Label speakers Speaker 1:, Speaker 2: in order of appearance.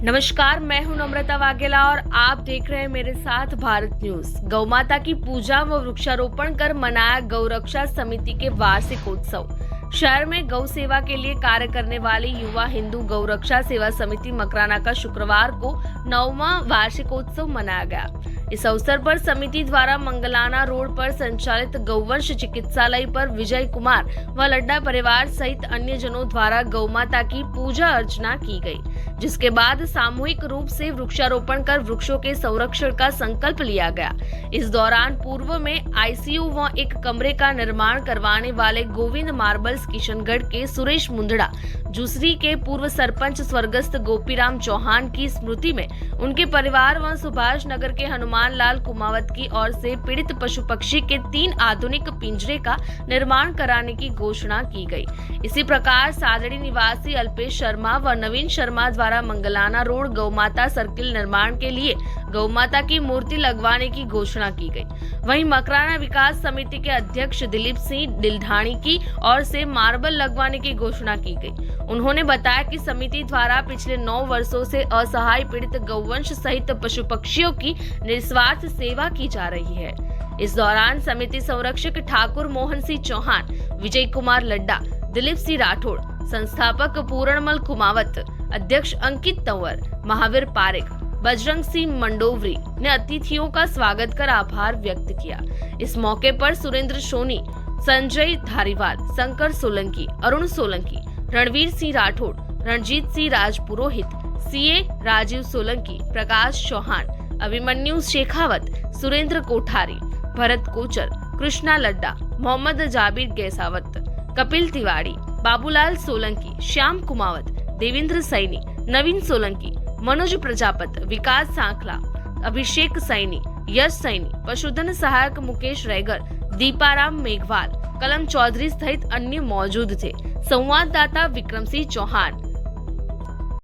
Speaker 1: नमस्कार, मैं हूं नम्रता वाघेला और आप देख रहे हैं मेरे साथ भारत न्यूज। गौ माता की पूजा व वृक्षारोपण कर मनाया गौरक्षा समिति के वार्षिकोत्सव। शहर में गौ सेवा के लिए कार्य करने वाली युवा हिंदू गौरक्षा सेवा समिति मकराना का शुक्रवार को 9वां वार्षिकोत्सव मनाया गया। इस अवसर पर समिति द्वारा मंगलाना रोड पर संचालित गौवंश चिकित्सालय पर विजय कुमार व लड्डा परिवार सहित अन्य जनों द्वारा गौ माता की पूजा अर्चना की गई, जिसके बाद सामूहिक रूप से वृक्षारोपण कर वृक्षों के संरक्षण का संकल्प लिया गया। इस दौरान पूर्व में आईसीयू व एक कमरे का निर्माण करवाने वाले गोविंद मार्बल्स किशनगढ़ के सुरेश मुंदड़ा, जूसरी के पूर्व सरपंच स्वर्गस्थ गोपीराम चौहान की स्मृति में उनके परिवार व सुभाष नगर के हनुमान लाल कुमावत की ओर से पीड़ित पशु पक्षी के 3 आधुनिक पिंजरे का निर्माण कराने की घोषणा की गई। इसी प्रकार सादड़ी निवासी अल्पेश शर्मा व नवीन शर्मा द्वारा मंगलाना रोड गौमाता सर्किल निर्माण के लिए गौमाता की मूर्ति लगवाने की घोषणा की गई। वहीं मकराना विकास समिति के अध्यक्ष दिलीप सिंह दिलधाणी की ओर से मार्बल लगवाने की घोषणा की गई। उन्होंने बताया कि समिति द्वारा पिछले 9 वर्षों से असहाय पीड़ित गौवंश सहित पशु पक्षियों की निस्वार्थ सेवा की जा रही है। इस दौरान समिति संरक्षक ठाकुर मोहन सिंह चौहान, विजय कुमार लड्डा, दिलीप सिंह राठौड़, संस्थापक पूरणमल कुमावत, अध्यक्ष अंकित तंवर, महावीर पारेख, बजरंग सिंह मंडोवरी ने अतिथियों का स्वागत कर आभार व्यक्त किया। इस मौके पर सुरेंद्र सोनी, संजय धारीवाल, शंकर सोलंकी, अरुण सोलंकी, रणवीर सिंह राठौड़, रणजीत सिंह राजपुरोहित, सीए राजीव सोलंकी, प्रकाश चौहान, अभिमन्यु शेखावत, सुरेंद्र कोठारी, भरत कोचर, कृष्णा लड्डा, मोहम्मद जाबिर गैसावत, कपिल तिवारी, बाबूलाल सोलंकी, श्याम कुमावत, देवेंद्र सैनी, नवीन सोलंकी, मनोज प्रजापत, विकास सांखला, अभिषेक सैनी, यश सैनी, पशुधन सहायक मुकेश रैगर, दीपाराम मेघवाल, कलम चौधरी सहित अन्य मौजूद थे। संवाददाता विक्रम सिंह चौहान,